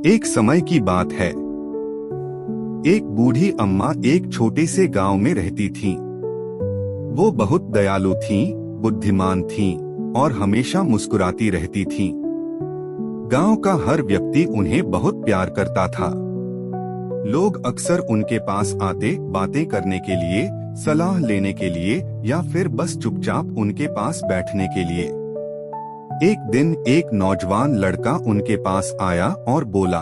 एक समय की बात है। एक बूढ़ी अम्मा एक छोटे से गांव में रहती थीं। वो बहुत दयालु थीं, बुद्धिमान थीं और हमेशा मुस्कुराती रहती थीं। गांव का हर व्यक्ति उन्हें बहुत प्यार करता था। लोग अक्सर उनके पास आते बातें करने के लिए, सलाह लेने के लिए या फिर बस चुपचाप उनके पास बैठने के लिए। एक दिन एक नौजवान लड़का उनके पास आया और बोला,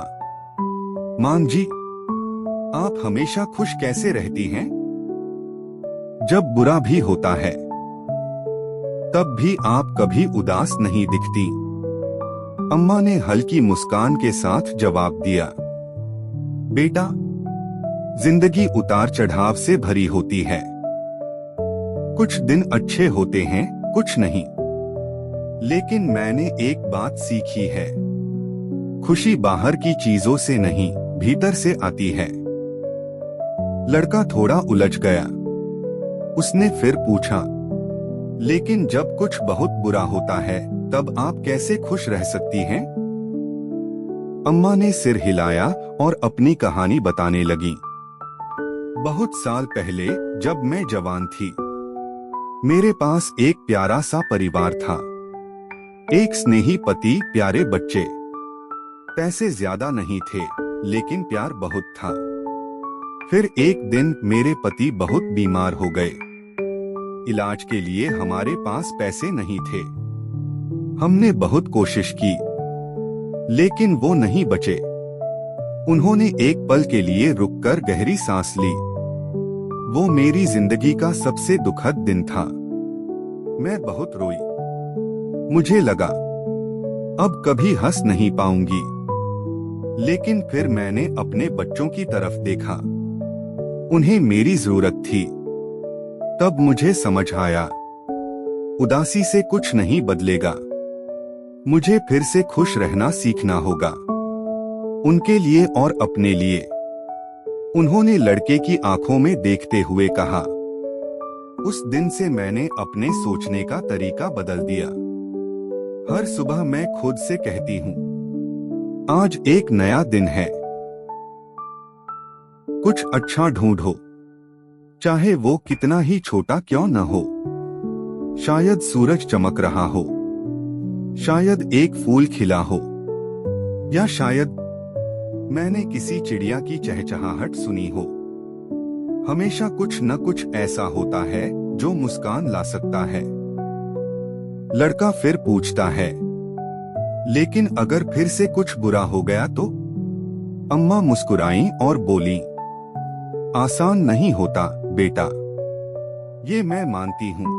मां जी, आप हमेशा खुश कैसे रहती हैं? जब बुरा भी होता है तब भी आप कभी उदास नहीं दिखती। अम्मा ने हल्की मुस्कान के साथ जवाब दिया, बेटा, जिंदगी उतार चढ़ाव से भरी होती है। कुछ दिन अच्छे होते हैं, कुछ नहीं। लेकिन मैंने एक बात सीखी है, खुशी बाहर की चीजों से नहीं, भीतर से आती है। लड़का थोड़ा उलझ गया। उसने फिर पूछा, लेकिन जब कुछ बहुत बुरा होता है तब आप कैसे खुश रह सकती हैं? अम्मा ने सिर हिलाया और अपनी कहानी बताने लगी। बहुत साल पहले जब मैं जवान थी, मेरे पास एक प्यारा सा परिवार था। एक स्नेही पति, प्यारे बच्चे। पैसे ज्यादा नहीं थे, लेकिन प्यार बहुत था। फिर एक दिन मेरे पति बहुत बीमार हो गए। इलाज के लिए हमारे पास पैसे नहीं थे। हमने बहुत कोशिश की, लेकिन वो नहीं बचे। उन्होंने एक पल के लिए रुककर गहरी सांस ली। वो मेरी जिंदगी का सबसे दुखद दिन था। मैं बहुत रोई। मुझे लगा अब कभी हंस नहीं पाऊंगी। लेकिन फिर मैंने अपने बच्चों की तरफ देखा। उन्हें मेरी जरूरत थी। तब मुझे समझ आया, उदासी से कुछ नहीं बदलेगा। मुझे फिर से खुश रहना सीखना होगा, उनके लिए और अपने लिए। उन्होंने लड़के की आंखों में देखते हुए कहा। उस दिन से मैंने अपने सोचने का तरीका बदल दिया। हर सुबह मैं खुद से कहती हूँ, आज एक नया दिन है। कुछ अच्छा ढूंढो, चाहे वो कितना ही छोटा क्यों न हो। शायद सूरज चमक रहा हो, शायद एक फूल खिला हो, या शायद मैंने किसी चिड़िया की चहचहाहट सुनी हो। हमेशा कुछ न कुछ ऐसा होता है जो मुस्कान ला सकता है। लड़का फिर पूछता है, लेकिन अगर फिर से कुछ बुरा हो गया तो? अम्मा मुस्कुराईं और बोली, आसान नहीं होता बेटा, ये मैं मानती हूँ।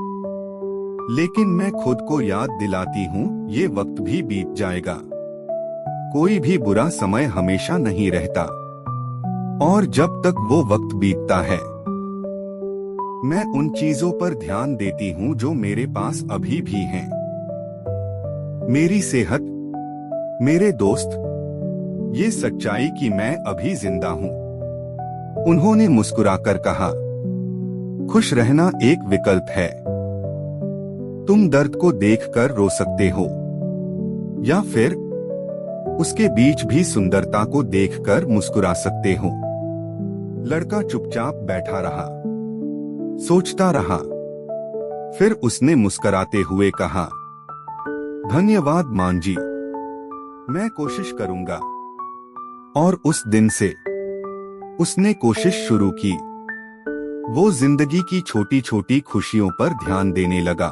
लेकिन मैं खुद को याद दिलाती हूँ, ये वक्त भी बीत जाएगा। कोई भी बुरा समय हमेशा नहीं रहता, और जब तक वो वक्त बीतता है, मैं उन चीजों पर ध्यान देती हूँ जो मेरे पास अभी भी हैं। मेरी सेहत, मेरे दोस्त, ये सच्चाई कि मैं अभी जिंदा हूँ। उन्होंने मुस्कुराकर कहा, खुश रहना एक विकल्प है। तुम दर्द को देखकर रो सकते हो, या फिर उसके बीच भी सुंदरता को देखकर मुस्कुरा सकते हो। लड़का चुपचाप बैठा रहा, सोचता रहा। फिर उसने मुस्कुराते हुए कहा, धन्यवाद मां जी, मैं कोशिश करूंगा। और उस दिन से उसने कोशिश शुरू की। वो जिंदगी की छोटी छोटी खुशियों पर ध्यान देने लगा।